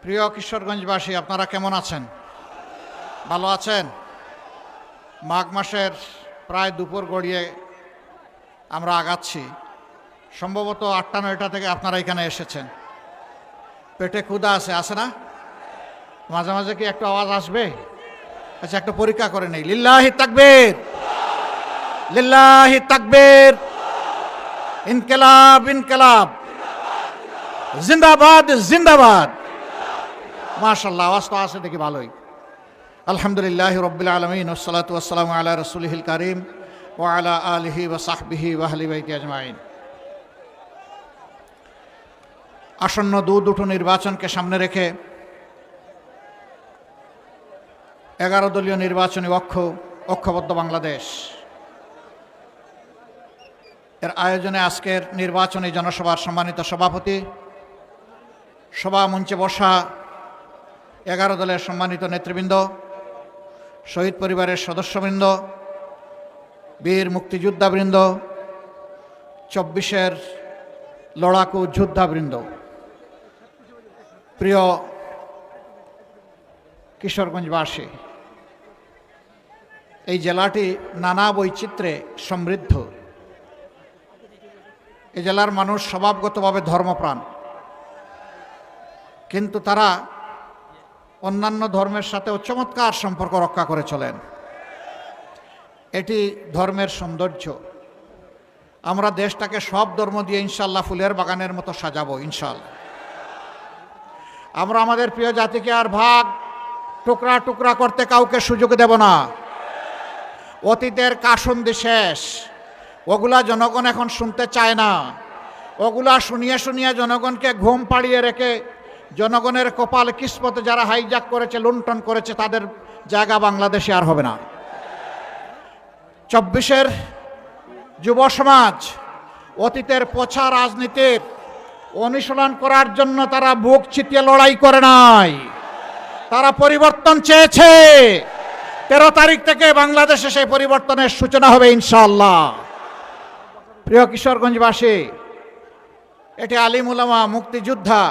প্রিয় কিশোরগঞ্জবাসী, আপনারা কেমন আছেন? ভালো আছেন? মাঘ মাসের প্রায় দুপুর গড়িয়ে আমরা আগাচ্ছি। সম্ভবত ৮টা-৯টা থেকে আপনারা এখানে এসেছেন। পেটে ক্ষুধা আছে না? মাঝে মাঝে কি একটু আওয়াজ আসবে? আচ্ছা, একটা পরীক্ষা করে নেই। লিল্লাহি তাকবীর, লিল্লাহি তাকবীর, ইনকিলাব ইনকিলাব, জিন্দাবাদ জিন্দাবাদ। মাশাআল্লাহ, আওয়াজ তো আছে দেখি ভালোই। আলহামদুলিল্লাহ রাব্বিল আলামিন, ওয়াসসালাতু ওয়াসসালামু আলা রাসূলিহিল কারীম ওয়া আলা আলিহি ওয়া সাহবিহি ওয়া আহলি বাইতি আজমাইন। আসন্ন দুটো নির্বাচনকে সামনে রেখে 11 দলীয় নির্বাচনী ঐক্যবদ্ধ বাংলাদেশ এর আয়োজনে আজকের নির্বাচনী জনসভার সম্মানিত সভাপতি, সভা মঞ্চে বসা 11 দলের সম্মানিত নেতৃবৃন্দ, শহীদ পরিবারের সদস্যবৃন্দ, বীর মুক্তিযোদ্ধাবৃন্দ, 24-এর লড়াকু যোদ্ধাবৃন্দ, প্রিয় কিশোরগঞ্জবাসী, এই জেলাটি নানা বৈচিত্র্যে সমৃদ্ধ। এই জেলার মানুষ স্বভাবগতভাবে ধর্মপ্রাণ, কিন্তু তারা অন্যান্য ধর্মের সাথেও চমৎকার সম্পর্ক রক্ষা করে চলেন। এটি ধর্মের সৌন্দর্য। আমরা দেশটাকে সব ধর্ম দিয়ে ইনশাল্লাহ ফুলের বাগানের মতো সাজাবো ইনশাল্লাহ। আমরা আমাদের প্রিয় জাতিকে আর ভাগ টুকরা টুকরা করতে কাউকে সুযোগ দেব না। অতীতের কাসুন্দি শেষ, ওগুলা জনগণ এখন শুনতে চায় না। ওগুলা শুনিয়ে শুনিয়ে জনগণকে ঘুম পাড়িয়ে রেখে জনগণের কপাল কিসমতে যারা হাইজ্যাক করেছে, লুণ্ঠন করেছে, তাদের জায়গা বাংলাদেশে আর হবে না। 24-এর যুব সমাজ অতীতের পচা রাজনীতির অনুশীলন করার জন্য তারা বুক চিতিয়ে লড়াই করে নাই, তারা পরিবর্তন চেয়েছে। 13 তারিখ থেকে বাংলাদেশে সেই পরিবর্তনের সূচনা হবে ইনশাআল্লাহ। প্রিয় কিশোরগঞ্জবাসী, এটি আলিম উলামা, মুক্তিযোদ্ধা,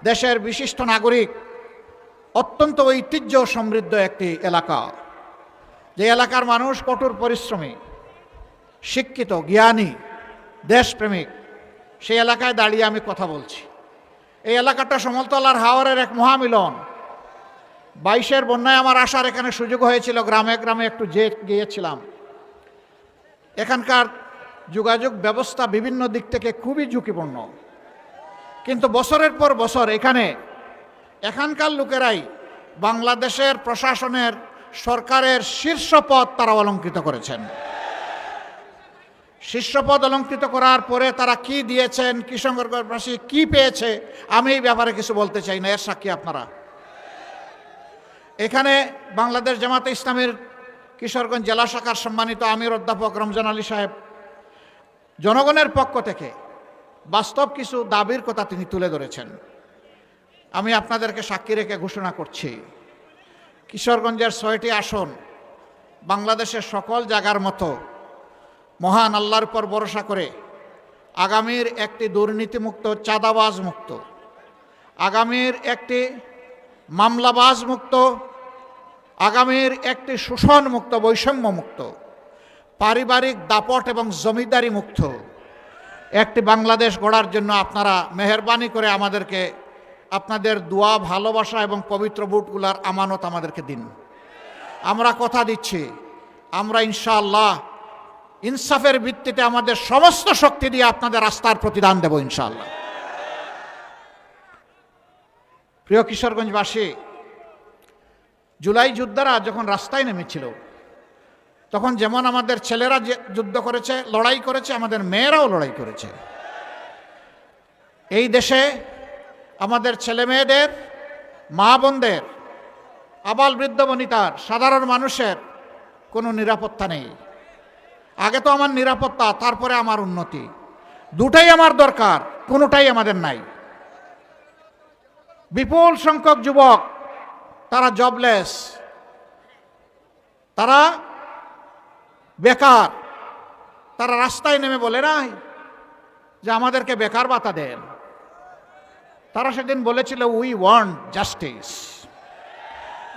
দেশের বিশিষ্ট নাগরিক, অত্যন্ত ঐতিহ্য সমৃদ্ধ একটি এলাকা। যে এলাকার মানুষ কঠোর পরিশ্রমী, শিক্ষিত, জ্ঞানী, দেশপ্রেমিক। সেই এলাকায় দাঁড়িয়ে আমি কথা বলছি। এই এলাকাটা সমতলার হাওরের এক মহামিলন। 22-এর বন্যায় আমার আসার এখানে সুযোগ হয়েছিল, গ্রামে গ্রামে একটু গিয়েছিলাম। এখানকার যোগাযোগ ব্যবস্থা বিভিন্ন দিক থেকে খুবই ঝুঁকিপূর্ণ, কিন্তু বছরের পর বছর এখানকার লোকেরাই বাংলাদেশের প্রশাসনের, সরকারের শীর্ষ পদ তারা অলঙ্কৃত করেছেন। শীর্ষ পদ অলঙ্কৃত করার পরে তারা কি দিয়েছেন, কিশোরগঞ্জবাসী কি পেয়েছে, আমি এই ব্যাপারে কিছু বলতে চাই না, এর সাক্ষী আপনারা। এখানে বাংলাদেশ জামাতে ইসলামীর কিশোরগঞ্জ জেলা শাখার সম্মানিত আমির অধ্যাপক রমজান আলী সাহেব জনগণের পক্ষ থেকে বাস্তব কিছু দাবির কথা তিনি তুলে ধরেছেন। আমি আপনাদেরকে সাক্ষী রেখে ঘোষণা করছি, কিশোরগঞ্জের 6টি আসন বাংলাদেশের সকল জায়গার মতো মহান আল্লাহর উপর ভরসা করে আগামীর একটি দুর্নীতিমুক্ত, চাঁদাবাজ মুক্ত, আগামীর একটি মামলাবাজ মুক্ত, আগামীর একটি শোষণ মুক্ত, বৈষম্য মুক্ত, পারিবারিক দাপট এবং জমিদারি মুক্ত একটি বাংলাদেশ গড়ার জন্য আপনারা মেহেরবানি করে আমাদেরকে আপনাদের দোয়া, ভালোবাসা এবং পবিত্র বুটগুলার আমানত আমাদেরকে দিন। আমরা কথা দিচ্ছি, আমরা ইনশাআল্লাহ ইনসাফের ভিত্তিতে আমাদের সমস্ত শক্তি দিয়ে আপনাদের রাস্তার প্রতিদান দেব ইনশাআল্লাহ। প্রিয় কিশোরগঞ্জবাসী, জুলাই যোদ্ধারা যখন রাস্তায় নেমেছিল, তখন যেমন আমাদের ছেলেরা যুদ্ধ করেছে, লড়াই করেছে, আমাদের মেয়েরাও লড়াই করেছে। এই দেশে আমাদের ছেলে মেয়েদের, মা বোনদের, আবাল বৃদ্ধ বনিতার, সাধারণ মানুষের কোনো নিরাপত্তা নেই। আগে তো আমার নিরাপত্তা, তারপরে আমার উন্নতি, দুটাই আমার দরকার, কোনোটাই আমাদের নাই। বিপুল সংখ্যক যুবক তারা জবলেস, তারা বেকার, তারা রাস্তায় নেমে বলে নাই যে আমাদেরকে বেকার ভাতা দেন। তারা সেদিন বলেছিল উই ওয়ান্ট জাস্টিস,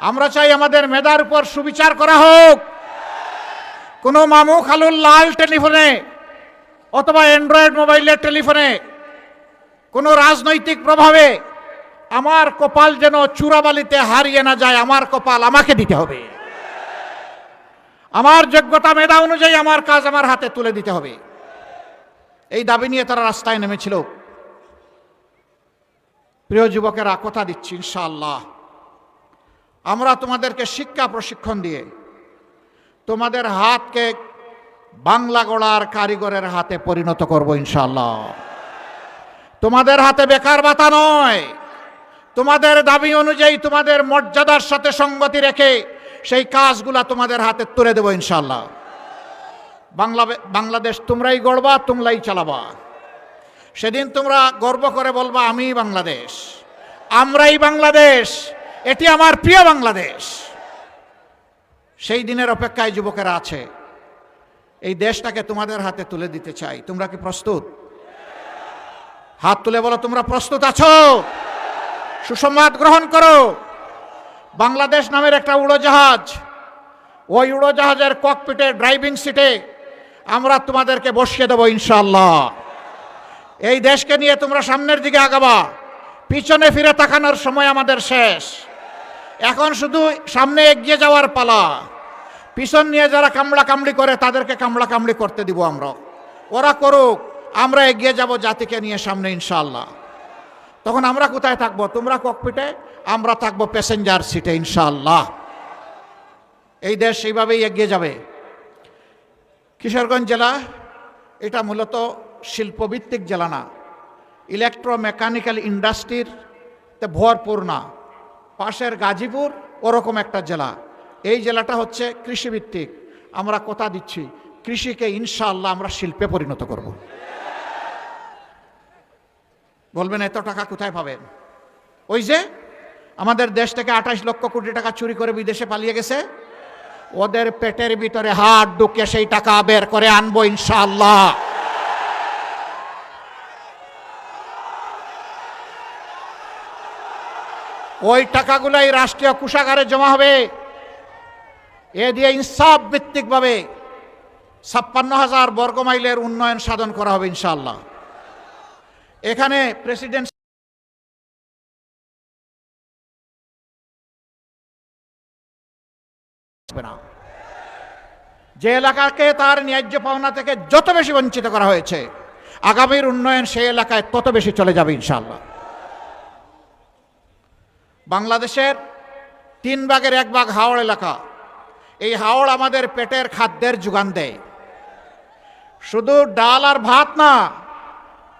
আমরা চাই আমাদের মেধার উপর সুবিচার করা হোক। কোনো মামু খালুর লাল টেলিফোনে অথবা অ্যান্ড্রয়েড মোবাইলের টেলিফোনে কোনো রাজনৈতিক প্রভাবে আমার কপাল যেন চূড়াবালিতে হারিয়ে না যায়, আমার কপাল আমাকে দিতে হবে। আমার যোগ্যতা মেধা অনুযায়ী আমার কাজ আমার হাতে তুলে দিতে হবে। এই দাবি নিয়ে তারা রাস্তায় নেমেছিল। প্রিয় যুবকেরা, কথা দিচ্ছি ইনশাআল্লাহ আমরা তোমাদেরকে শিক্ষা প্রশিক্ষণ দিয়ে তোমাদের হাতকে বাংলা গড়ার কারিগরের হাতে পরিণত করব ইনশাআল্লাহ। তোমাদের হাতে বেকার ভাতা নয়, তোমাদের দাবি অনুযায়ী তোমাদের মর্যাদার সাথে সঙ্গতি রেখে সেই কাজগুলা তোমাদের হাতে তুলে দেব ইনশাআল্লাহ। বাংলাদেশ তোমরাই গড়বা, তোমরাই চালাবা। সেদিন তোমরা গর্ব করে বলবা আমি বাংলাদেশ, আমরাই বাংলাদেশ, এটি আমার প্রিয় বাংলাদেশ। সেই দিনের অপেক্ষায় যুবকেরা আছে। এই দেশটাকে তোমাদের হাতে তুলে দিতে চাই। তোমরা কি প্রস্তুত? হাত তুলে বলো তোমরা প্রস্তুত আছো? সুসংবাদ গ্রহণ করো। বাংলাদেশ নামের একটা উড়োজাহাজ, ওই উড়োজাহাজের ককপিটে ড্রাইভিং সিটে আমরা তোমাদেরকে বসিয়ে দেবো ইনশাআল্লাহ। এই দেশকে নিয়ে তোমরা সামনের দিকে আগাবা। পিছনে ফিরে তাকানোর সময় আমাদের শেষ। এখন শুধু সামনে এগিয়ে যাওয়ার পালা। পিছন নিয়ে যারা কামড়া কামড়ি করে তাদেরকে কামড়া কামড়ি করতে দিব আমরা। ওরা করুক, আমরা এগিয়ে যাব জাতিকে নিয়ে সামনে ইনশাআল্লাহ। তখন আমরা কোথায় থাকবো? তোমরা ককপিটে, আমরা থাকবো প্যাসেঞ্জার সিটে ইনশাআল্লাহ। এই দেশ সেইভাবেই এগিয়ে যাবে। কিশোরগঞ্জ জেলা এটা মূলত শিল্পভিত্তিক জেলা না, ইলেকট্রোমেকানিক্যাল ইন্ডাস্ট্রির ভরপুর না। পাশের গাজীপুর ওরকম একটা জেলা। এই জেলাটা হচ্ছে কৃষিভিত্তিক। আমরা কথা দিচ্ছি কৃষিকে ইনশাআল্লাহ আমরা শিল্পে পরিণত করব। বলবেন এত টাকা কোথায় পাবেন? ওই যে আমাদের দেশ থেকে 28 লক্ষ কোটি টাকা চুরি করে বিদেশে পালিয়ে গেছে, ওদের পেটের ভিতরে হাত ঢুকে সেই টাকা বের করে আনবো ইনশাআল্লাহ। ওই টাকাগুলাই রাষ্ট্রীয় কোষাগারে জমা হবে। এ দিয়ে ইনসাফ ভিত্তিকভাবে 56,000 বর্গমাইলের উন্নয়ন সাধন করা হবে ইনশাআল্লাহ। এখানে প্রেসিডেন্ট যে এলাকাকে তার ন্যায্য পাওনা থেকে যত বেশি বঞ্চিত করা হয়েছে, আগামীর উন্নয়ন সেই এলাকায় তত বেশি চলে যাবে ইনশাআল্লাহ। বাংলাদেশের 3 ভাগের 1 ভাগ হাওড় এলাকা। এই হাওড় আমাদের পেটের খাদ্যের যোগান দেয়। শুধু ডাল আর ভাত না,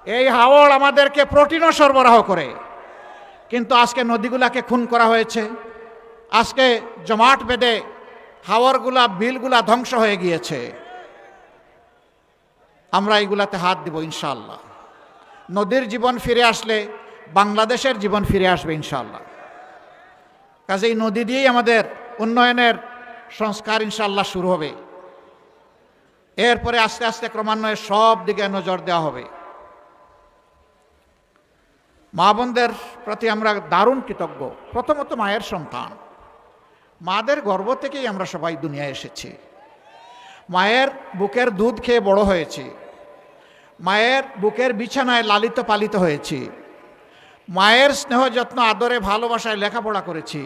এই হাওড় আমাদেরকে প্রোটিনও সরবরাহ করে। কিন্তু আজকে নদীগুলাকে খুন করা হয়েছে। আজকে জমাট বেঁধে হাওড়গুলা বিলগুলা ধ্বংস হয়ে গিয়েছে। আমরা এইগুলাতে হাত দিব ইনশাআল্লাহ। নদীর জীবন ফিরে আসলে বাংলাদেশের জীবন ফিরে আসবে ইনশাআল্লাহ। কাজেই নদী দিয়েই আমাদের উন্নয়নের সংস্কার ইনশাআল্লাহ শুরু হবে। এরপরে আস্তে আস্তে ক্রমান্বয়ে সব দিকে নজর দেওয়া হবে। মা বোনদের প্রতি আমরা দারুণ কৃতজ্ঞ। প্রথমত মায়ের সন্তান, মাদের গর্ভ থেকেই আমরা সবাই দুনিয়ায় এসেছি। মায়ের বুকের দুধ খেয়ে বড় হয়েছি, মায়ের বুকের বিছানায় লালিত পালিত হয়েছি, মায়ের স্নেহ যত্ন আদরে ভালোবাসায় লেখাপড়া করেছি।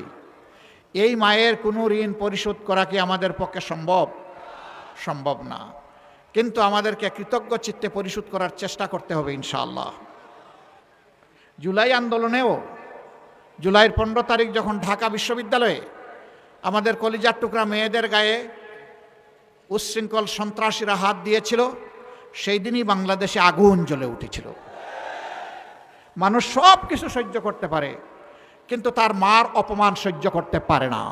এই মায়ের কোনো ঋণ পরিশোধ করা কি আমাদের পক্ষে সম্ভব? সম্ভব না। কিন্তু আমাদেরকে কৃতজ্ঞ চিত্তে পরিশোধ করার চেষ্টা করতে হবে ইনশাআল্লাহ। জুলাই আন্দোলনেও জুলাইয়ের 15 তারিখ যখন ঢাকা বিশ্ববিদ্যালয়ে আমাদের কলিজার টুকরা মেয়েদের গায়ে উচ্ছৃঙ্খল সন্ত্রাসীরা হাত দিয়েছিল, সেই দিনই বাংলাদেশে আগুন জ্বলে উঠেছিল। মানুষ সব কিছু সহ্য করতে পারে, কিন্তু তার মার অপমান সহ্য করতে পারে না।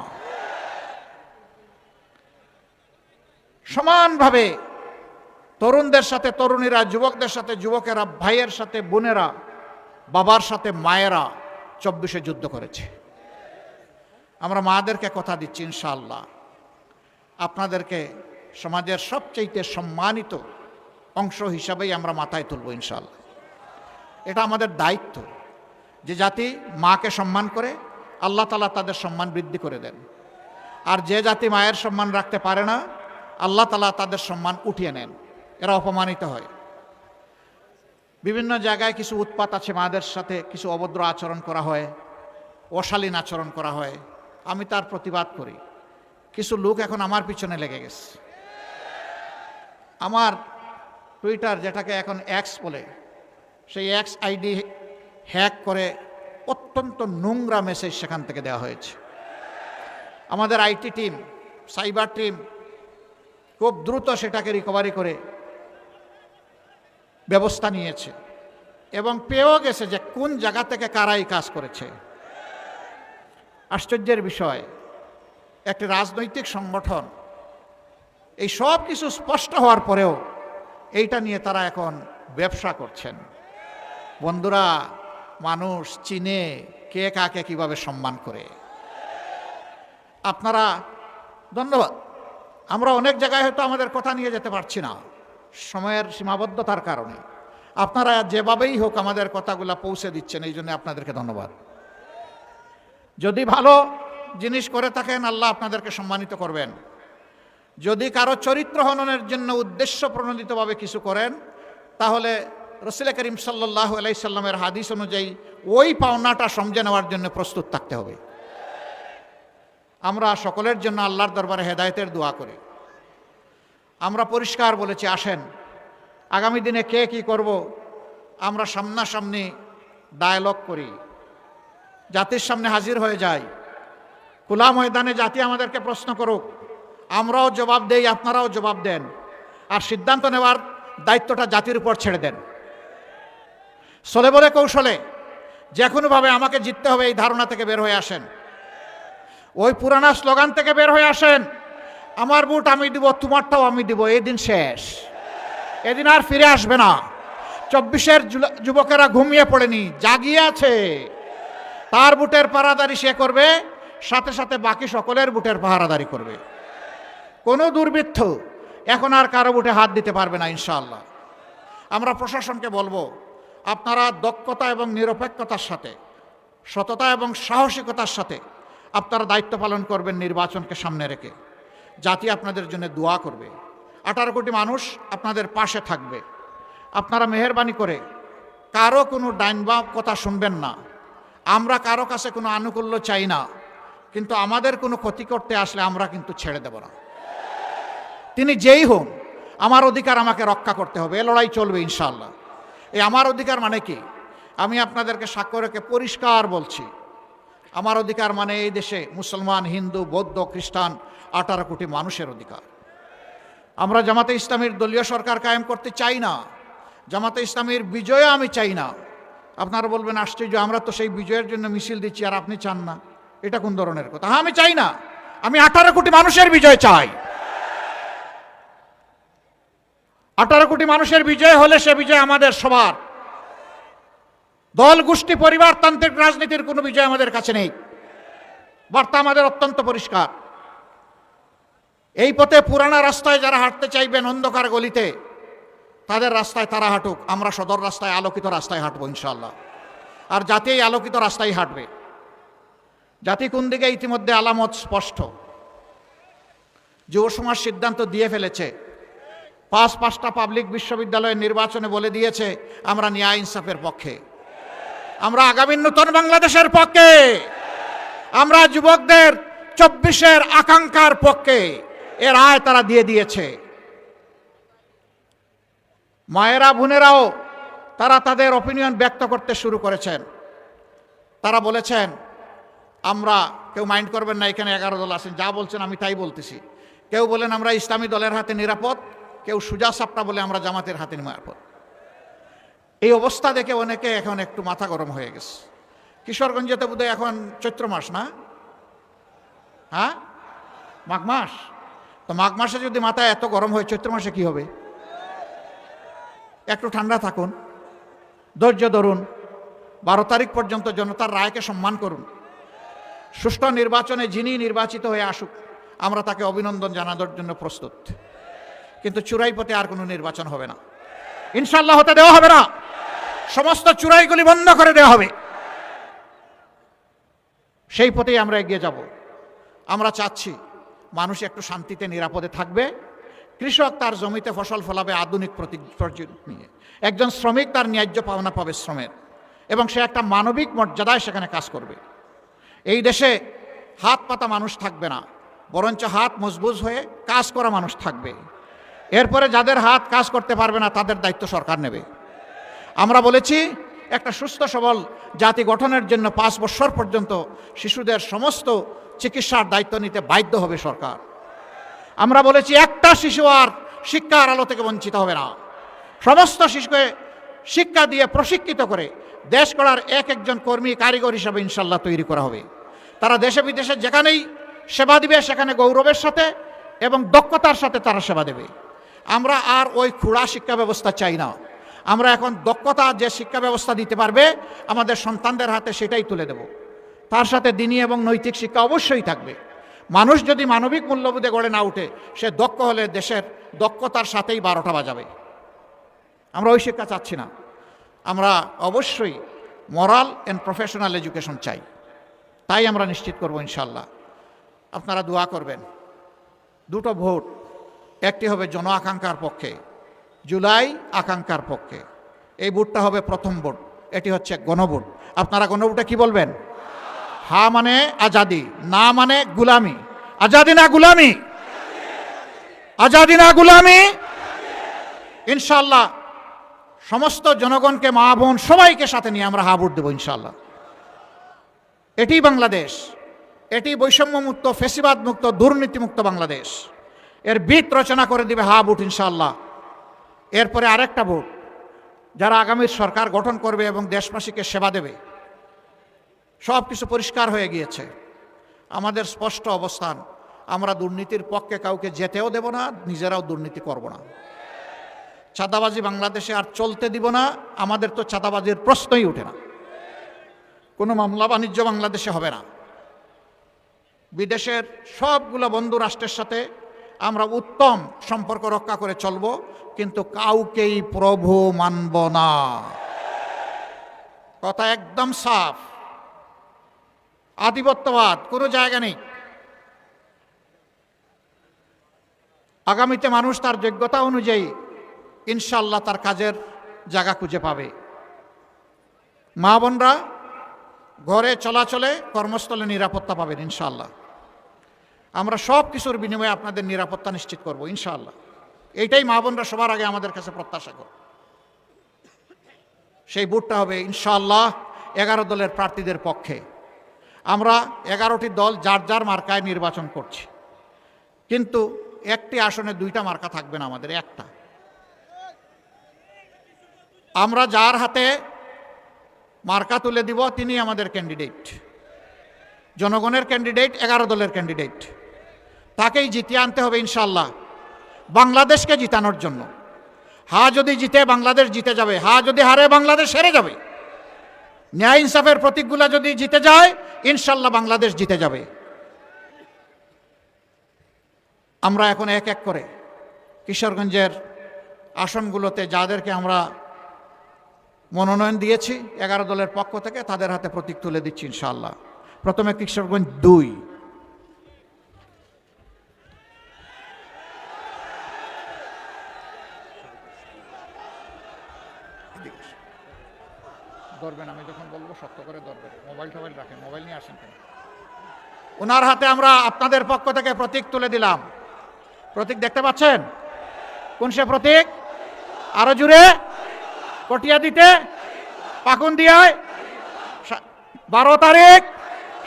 সমানভাবে তরুণদের সাথে তরুণীরা, যুবকদের সাথে যুবকেরা, ভাইয়ের সাথে বোনেরা, বাবার সাথে মায়েরা 24-এ যুদ্ধ করেছে। আমরা মাদেরকে কথা দিচ্ছি ইনশাআল্লাহ আপনাদেরকে সমাজের সবচেয়ে সম্মানিত অংশ হিসাবেই আমরা মাথায় তুলব ইনশাআল্লাহ। এটা আমাদের দায়িত্ব। যে জাতি মাকে সম্মান করে আল্লাহ তাআলা তাদের সম্মান বৃদ্ধি করে দেন, আর যে জাতি মায়ের সম্মান রাখতে পারে না আল্লাহ তাআলা তাদের সম্মান উঠিয়ে নেন, এরা অপমানিত হয়। বিভিন্ন জায়গায় কিছু উৎপাত আছে, মাদের সাথে কিছু অভদ্র আচরণ করা হয়, অশালীন আচরণ করা হয়, আমি তার প্রতিবাদ করি। কিছু লোক এখন আমার পিছনে লেগে গেছে। আমার টুইটার, যেটাকে এখন এক্স বলে, সেই এক্স আইডি হ্যাক করে অত্যন্ত নোংরা মেসেজ সেখান থেকে দেওয়া হয়েছে। আমাদের আইটি টিম, সাইবার টিম খুব দ্রুত সেটাকে রিকভারি করে ব্যবস্থা নিয়েছে এবং পেয়েও গেছে যে কোন জায়গা থেকে কারা এই কাজ করেছে। আশ্চর্যের বিষয়, একটি রাজনৈতিক সংগঠন এই সব কিছু স্পষ্ট হওয়ার পরেও এইটা নিয়ে তারা এখন ব্যবসা করছেন। বন্ধুরা, মানুষ চিনে কে কাকে কিভাবে সম্মান করে। আপনারা ধন্যবাদ। আমরা অনেক জায়গায় হয়তো আমাদের কথা নিয়ে যেতে পারছি না সময়ের সীমাবদ্ধতার কারণে। আপনারা যেভাবেই হোক আমাদের কথাগুলো পৌঁছে দিচ্ছেন, এই জন্য আপনাদেরকে ধন্যবাদ। যদি ভালো জিনিস করে থাকেন আল্লাহ আপনাদেরকে সম্মানিত করবেন। যদি কারো চরিত্র হননের জন্য উদ্দেশ্য প্রণোদিতভাবে কিছু করেন, তাহলে রাসূল করিম সাল্লাল্লাহু আলাইহি সাল্লামের হাদিস অনুযায়ী ওই পাওনাটা সমঝে নেওয়ার জন্য প্রস্তুত থাকতে হবে। আমরা সকলের জন্য আল্লাহর দরবারে হেদায়েতের দোয়া করি। আমরা পরিষ্কার বলেছি, আসেন আগামী দিনে কে কি করব আমরা সামনাসামনি ডায়ালগ করি, জাতির সামনে হাজির হয়ে যাই। খোলা ময়দানে জাতি আমাদেরকে প্রশ্ন করুক, আমরাও জবাব দেই, আপনারাও জবাব দেন, আর সিদ্ধান্ত নেওয়ার দায়িত্বটা জাতির উপর ছেড়ে দেন। চলে বলে কৌশলে যে কোনোভাবে আমাকে জিততে হবে এই ধারণা থেকে বের হয়ে আসেন। ওই পুরানা স্লোগান থেকে বের হয়ে আসেন, আমার ভোট আমি দিব, তোমারটাও আমি দিব। এই দিন শেষ, এদিন আর ফিরে আসবে না। 24-এর যুবকেরা ঘুমিয়ে পড়েনি, জাগিয়ে আছে। তার বুটের পাহারাদারি সে করবে, সাথে সাথে বাকি সকলের বুটের পাহারাদারি করবে। কোনো দুর্বৃত্ত এখন আর কারো বুটে হাত দিতে পারবে না ইনশাআল্লাহ। আমরা প্রশাসনকে বলবো, আপনারা দক্ষতা এবং নিরপেক্ষতার সাথে, সততা এবং সাহসিকতার সাথে আপনারা দায়িত্ব পালন করবেন নির্বাচনকে সামনে রেখে। জাতি আপনাদের জন্য দোয়া করবে, 18 কোটি মানুষ আপনাদের পাশে থাকবে। আপনারা মেহেরবানি করে কারো কোনো ডাইন বা কথা শুনবেন না। আমরা কারো কাছে কোনো আনুকূল্য চাই না, কিন্তু আমাদের কোনো ক্ষতি করতে আসলে আমরা কিন্তু ছেড়ে দেব না। তিনি যেই হন, আমার অধিকার আমাকে রক্ষা করতে হবে, এ লড়াই চলবে ইনশাআল্লাহ। এই আমার অধিকার মানে কি? আমি আপনাদেরকে সাক্ষ্য রেখে পরিষ্কার বলছি, আমার অধিকার মানে এই দেশে মুসলমান, হিন্দু, বৌদ্ধ, খ্রিস্টান 18 কোটি মানুষের অধিকার। আমরা জামাতে ইসলামীর দলীয় সরকার কায়েম করতে চাই না, জামাতে ইসলামীর বিজয় আমি চাই না। আপনারা বলবেন আশ্চর্য, আমরা তো সেই বিজয়ের জন্য মিছিল দিচ্ছি আর আপনি চান না, এটা কোন ধরনের কথা? হ্যাঁ, আমি চাই না, আমি 18 কোটি মানুষের বিজয় চাই। 18 কোটি মানুষের বিজয় হলে সে বিজয় আমাদের সবার। দল, গোষ্ঠী, পরিবারতান্ত্রিক রাজনীতির কোনো বিজয় আমাদের কাছে নেই। বার্তা আমাদের অত্যন্ত পরিষ্কার। এই পথে পুরানা রাস্তায় যারা হাঁটতে চাইবেন, অন্ধকার গলিতে, তাদের রাস্তায় তারা হাঁটুক, আমরা সদর রাস্তায়, আলোকিত রাস্তায় হাঁটবো ইনশাআল্লাহ। আর জাতি এই আলোকিত রাস্তায় হাঁটবে। জাতি কোন দিকে ইতিমধ্যে আলামত স্পষ্ট। যুব সমাজ সিদ্ধান্ত দিয়ে ফেলেছে, 5টা পাবলিক বিশ্ববিদ্যালয়ের নির্বাচনে বলে দিয়েছে আমরা ন্যায় ইনসাফের পক্ষে, আমরা আগামী নতুন বাংলাদেশের পক্ষে, আমরা যুবকদের 24-এর আকাঙ্ক্ষার পক্ষে। এর রায় তারা দিয়ে দিয়েছে। মায়েরা, বোনেরাও তারা তাদের অপিনিয়ন ব্যক্ত করতে শুরু করেছেন। তারা বলেছেন, আমরা, কেউ মাইন্ড করবেন না, এখানে 11 দল আছেন, যা বলছেন আমি তাই বলতেছি। কেউ বলেন আমরা ইসলামী দলের হাতে নিরাপদ, কেউ সুজা সাপটা বলে আমরা জামাতের হাতে নিরাপদ। এই অবস্থা দেখে অনেকে এখন একটু মাথা গরম হয়ে গেছে। কিশোরগঞ্জেতে বোধহয় এখন চৈত্র মাস না? হ্যাঁ, মাঘ মাস। তো মাঘ মাসে যদি মাথায় এত গরম হয়, চৈত্র মাসে কি হবে? একটু ঠান্ডা থাকুন, ধৈর্য ধরুন, 12 তারিখ পর্যন্ত জনতার রায়কে সম্মান করুন। সুষ্ঠু নির্বাচনে যিনি নির্বাচিত হয়ে আসুক, আমরা তাকে অভিনন্দন জানানোর জন্য প্রস্তুত। কিন্তু চূড়াই পথে আর কোনো নির্বাচন হবে না ইনশাআল্লাহ, হতে দেওয়া হবে না। সমস্ত চূড়াইগুলি বন্ধ করে দেওয়া হবে। সেই পথেই আমরা এগিয়ে যাব। আমরা চাচ্ছি মানুষ একটু শান্তিতে নিরাপদে থাকবে, কৃষক তার জমিতে ফসল ফলাবে আধুনিক প্রযুক্তি নিয়ে, একজন শ্রমিক তার ন্যায্য পাওনা পাবে শ্রমের, এবং সে একটা মানবিক মর্যাদায় সেখানে কাজ করবে। এই দেশে হাত পাতা মানুষ থাকবে না, বরঞ্চ হাত মজবুত হয়ে কাজ করা মানুষ থাকবে। এরপরে যাদের হাত কাজ করতে পারবে না তাদের দায়িত্ব সরকার নেবে। আমরা বলেছি একটা সুস্থ সবল জাতি গঠনের জন্য 5 বছর পর্যন্ত শিশুদের সমস্ত চিকিৎসার দায়িত্ব নিতে বাধ্য হবে সরকার। আমরা বলেছি একটা শিশু আর শিক্ষার আলো থেকে বঞ্চিত হবে না। সমস্ত শিশুকে শিক্ষা দিয়ে প্রশিক্ষিত করে দেশ গড়ার একজন কর্মী কারিগর হিসাবে ইনশাল্লাহ তৈরি করা হবে। তারা দেশে বিদেশে যেখানেই সেবা দিবে সেখানে গৌরবের সাথে এবং দক্ষতার সাথে তারা সেবা দেবে। আমরা আর ওই খুঁড়া শিক্ষা ব্যবস্থা চাই না। আমরা এখন দক্ষতা যে শিক্ষা ব্যবস্থা দিতে পারবে আমাদের সন্তানদের হাতে সেটাই তুলে দেব। তার সাথে দিনী এবং নৈতিক শিক্ষা অবশ্যই থাকবে। মানুষ যদি মানবিক মূল্যবোধে গড়ে না উঠে, সে দক্ষ হলে দেশের দক্ষতার সাথেই 12টা বাজাবে। আমরা ওই শিক্ষা চাচ্ছি না। আমরা অবশ্যই মোরাল অ্যান্ড প্রফেশনাল এডুকেশন চাই। তাই আমরা নিশ্চিত করব ইনশাল্লাহ। আপনারা দোয়া করবেন। 2টো ভোট, একটি হবে জন আকাঙ্ক্ষার পক্ষে, জুলাই আকাঙ্ক্ষার পক্ষে। এই ভোটটা হবে প্রথম ভোট, এটি হচ্ছে গণভোট। আপনারা গণভোটে কি বলবেন? হা মানে আজাদি, না মানে গুলামি। আজাদি না গুলামি, আজাদি না গুলামি। ইনশাল্লাহ সমস্ত জনগণকে, মা বোন সবাইকে সাথে নিয়ে আমরা হা ভোট দেবো ইনশাল্লাহ। এটি বাংলাদেশ, এটি বৈষম্যমুক্ত, ফেসিবাদ মুক্ত, দুর্নীতিমুক্ত বাংলাদেশ। এর ভিত রচনা করে দিবে হা ভোট ইনশাল্লাহ। এরপরে আরেকটা ভোট, যারা আগামীর সরকার গঠন করবে এবং দেশবাসীকে সেবা দেবে। সব কিছু পরিষ্কার হয়ে গিয়েছে, আমাদের স্পষ্ট অবস্থান। আমরা দুর্নীতির পক্ষে কাউকে যেতেও দেব না, নিজেরাও দুর্নীতি করব না। চাঁদাবাজি বাংলাদেশে আর চলতে দিব না। আমাদের তো চাঁদাবাজির প্রশ্নই ওঠে না। কোনো মামলা বাণিজ্য বাংলাদেশে হবে না। বিদেশের সবগুলো বন্ধু রাষ্ট্রের সাথে আমরা উত্তম সম্পর্ক রক্ষা করে চলব, কিন্তু কাউকেই প্রভু মানব না। কথা একদম সাফ। আধিপত্যবাদ কোনো জায়গা নেই। আগামীতে মানুষ তার যোগ্যতা অনুযায়ী ইনশাল্লাহ তার কাজের জায়গা খুঁজে পাবে। মা বোনরা ঘরে চলাচলে, কর্মস্থলে নিরাপত্তা পাবেন ইনশাল্লাহ। আমরা সব কিছুর বিনিময়ে আপনাদের নিরাপত্তা নিশ্চিত করব ইনশাআল্লাহ। এইটাই মা বোনরা সবার আগে আমাদের কাছে প্রত্যাশা করে। সেই ভোটটা হবে ইনশাআল্লাহ 11 দলের প্রার্থীদের পক্ষে। আমরা 11টি দল যার যার মার্কায় নির্বাচন করছি, কিন্তু একটি আসনে 2টা মার্কা থাকবে না, আমাদের একটা। আমরা যার হাতে মার্কা তুলে দিব তিনি আমাদের ক্যান্ডিডেট, জনগণের ক্যান্ডিডেট, 11 দলের ক্যান্ডিডেট। তাকেই জিতিয়ে আনতে হবে ইনশাআল্লাহ, বাংলাদেশকে জিতানোর জন্য। হা যদি জিতে বাংলাদেশ জিতে যাবে, হা যদি হারে বাংলাদেশ হেরে যাবে। ন্যায় ইনসাফের প্রতীকগুলা যদি জিতে যায় ইনশাআল্লাহ বাংলাদেশ জিতে যাবে। আমরা এখন এক এক করে কিশোরগঞ্জের আসনগুলোতে যাদেরকে আমরা মনোনয়ন দিয়েছি 11 দলের পক্ষ থেকে, তাদের হাতে প্রতীক তুলে দিচ্ছি ইনশাআল্লাহ। প্রথমে কিশোরগঞ্জ 2। ধরবেন, আমি যখন বলবো শক্ত করে ধরবেন। মোবাইল টোবাইল রাখেন, মোবাইল নিয়ে আসেন কেন? ওনার হাতে আমরা আপনাদের পক্ষ থেকে প্রতীক তুলে দিলাম। প্রতীক দেখতে পাচ্ছেন? কোন সে প্রতীক? আরো জুড়ে, কটিয়া দিতে, পাকুন দিয়ায়। 12 তারিখ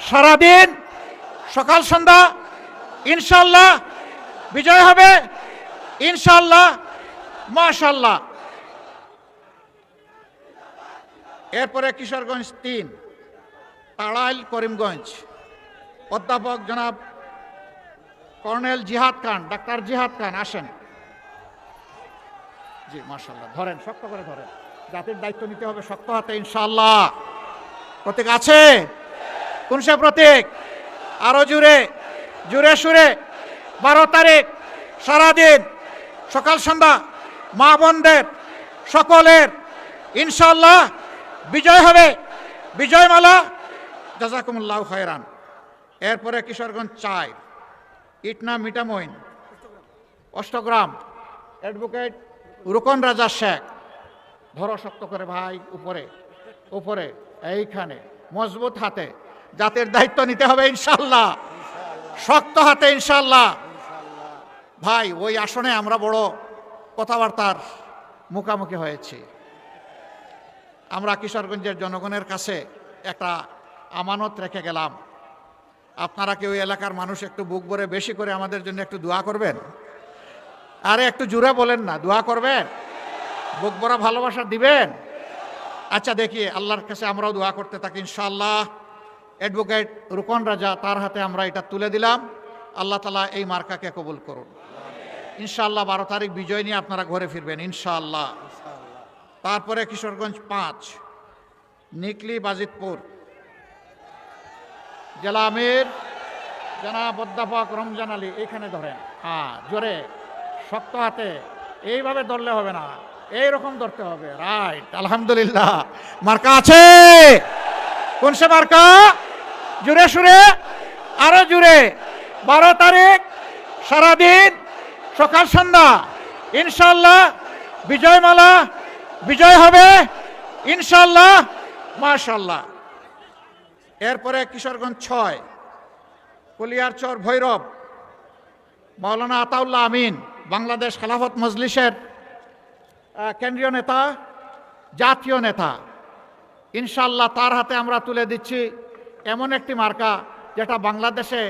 সারাদিন সকাল সন্ধ্যা ইনশাআল্লাহ বিজয় হবে ইনশাআল্লাহ, মাশাআল্লাহ। এরপরে কিশোরগঞ্জ 3, তাড়াইল করিমগঞ্জ, অধ্যাপক জনাব কর্নেল জিহাদ খান, ডাক্তার জিহাদ খান আসেন। জি মাশাআল্লাহ, ধরেন, শক্ত করে ধরেন। জাতির দায়িত্ব নিতে হবে শক্ত হাতে ইনশাআল্লাহ। প্রতীক আছে? কোন সে প্রতীক? আরো জুড়ে, জুড়ে সুরে। 12 তারিখ সারাদিন সকাল সন্ধ্যা মা বোনদের সকলের ইনশাআল্লাহ বিজয় হবে। বিজয় মালা। জাযাকুমুল্লাহু খায়রান। এরপরে কিশোরগঞ্জ 4, ইটনা মিঠামইন অষ্টগ্রাম, অ্যাডভোকেট রুকন রাজা শেখ। ধরো শক্ত করে ভাই, উপরে উপরে, এইখানে মজবুত হাতে। জাতির দায়িত্ব নিতে হবে ইনশাল্লাহ, শক্ত হাতে ইনশাল্লাহ। ভাই ওই আসনে আমরা বড় কথাবার্তার মুখোমুখি হয়েছি। আমরা কিশোরগঞ্জের জনগণের কাছে একটা আমানত রেখে গেলাম। আপনারা কি ওই এলাকার মানুষ একটু বুক ভরে বেশি করে আমাদের জন্য একটু দোয়া করবেন? আরে একটু জোরে বলেন না, দোয়া করবেন? বুক ভরা ভালোবাসা দিবেন? আচ্ছা দেখি, আল্লাহর কাছে আমরাও দোয়া করতে থাকি ইনশাআল্লাহ। অ্যাডভোকেট রুকন রাজা, তার হাতে আমরা এটা তুলে দিলাম। আল্লাহ তাআলা এই মার্কাকে কবুল করুন ইনশাআল্লাহ। 12 তারিখ বিজয় নিয়ে আপনারা ঘরে ফিরবেন ইনশাআল্লাহ। তারপরে কিশোরগঞ্জ 5, নিকলি বাজিতপুর, জেলা আমির জনাব অধ্যাপক রমজান আলী। এইখানে ধরেন, হ্যাঁ জোরে শক্ত হাতে, এইভাবে ধরলে হবে না, এইরকম ধরতে হবে। রাইট, আলহামদুলিল্লাহ। মার্কা আছে? কোন সে মার্কা? জুড়ে সুরে, আরো জুড়ে। 12 তারিখ সারাদিন সকাল সন্ধ্যা ইনশাআল্লাহ বিজয়মালা বিজয় হবে ইনশাআল্লাহ, মাশাআল্লাহ। এরপরে কিশোরগঞ্জ 6, কলিয়ারচর ভৈরব, মাওলানা আতাউল্লাহ আমিন, বাংলাদেশ খেলাফত মজলিসের কেন্দ্রীয় নেতা, জাতীয় নেতা। ইনশাআল্লাহ তার হাতে আমরা তুলে দিচ্ছি এমন একটি মার্কা যেটা বাংলাদেশে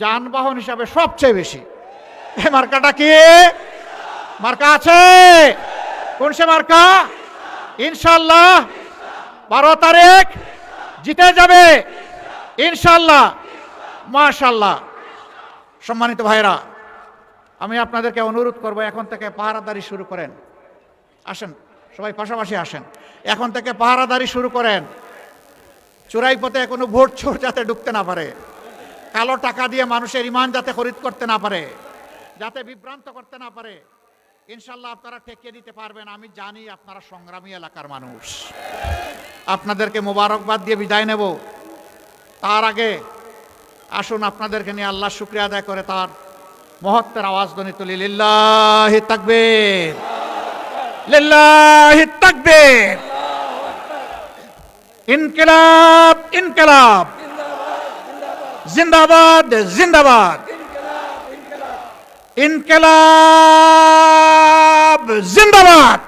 যানবাহন হিসাবে সবচেয়ে বেশি। এই মার্কাটা কি? মার্কা আছে? কোন সে মার্কা? ইনশাআল্লাহ 12 তারিখ জিতে যাবে ইনশাআল্লাহ, মাশাআল্লাহ। সম্মানিত ভাইরা, আমি আপনাদেরকে অনুরোধ করব, এখন থেকে পাহারাদারি শুরু করেন। আসেন সবাই পাশাপাশি আসেন, এখন থেকে পাহারাদারি শুরু করেন। চোরাই পথে কোনো ভোট চোর যাতে ঢুকতে না পারে, কালো টাকা দিয়ে মানুষের ইমান যাতে খরিদ করতে না পারে, যাতে বিভ্রান্ত করতে না পারে। ইনশাল্লাহ আপনারা ঠেকিয়ে দিতে পারবেন। আমি জানি আপনারা সংগ্রামী এলাকার মানুষ। আপনাদেরকে মোবারকবাদ দিয়ে বিদায় নেব। তার আগে আসুন আপনাদেরকে নিয়ে আল্লাহ শুকরিয়া আদায় করে তার মহত্বের আওয়াজ ধ্বনি তুলি। লিল্লাহি তাকবীর, লিল্লাহি তাকবীর। ইনকিলাব ইনকিলাব, জিন্দাবাদ জিন্দাবাদ, ইনকিলাব জিন্দাবাদ।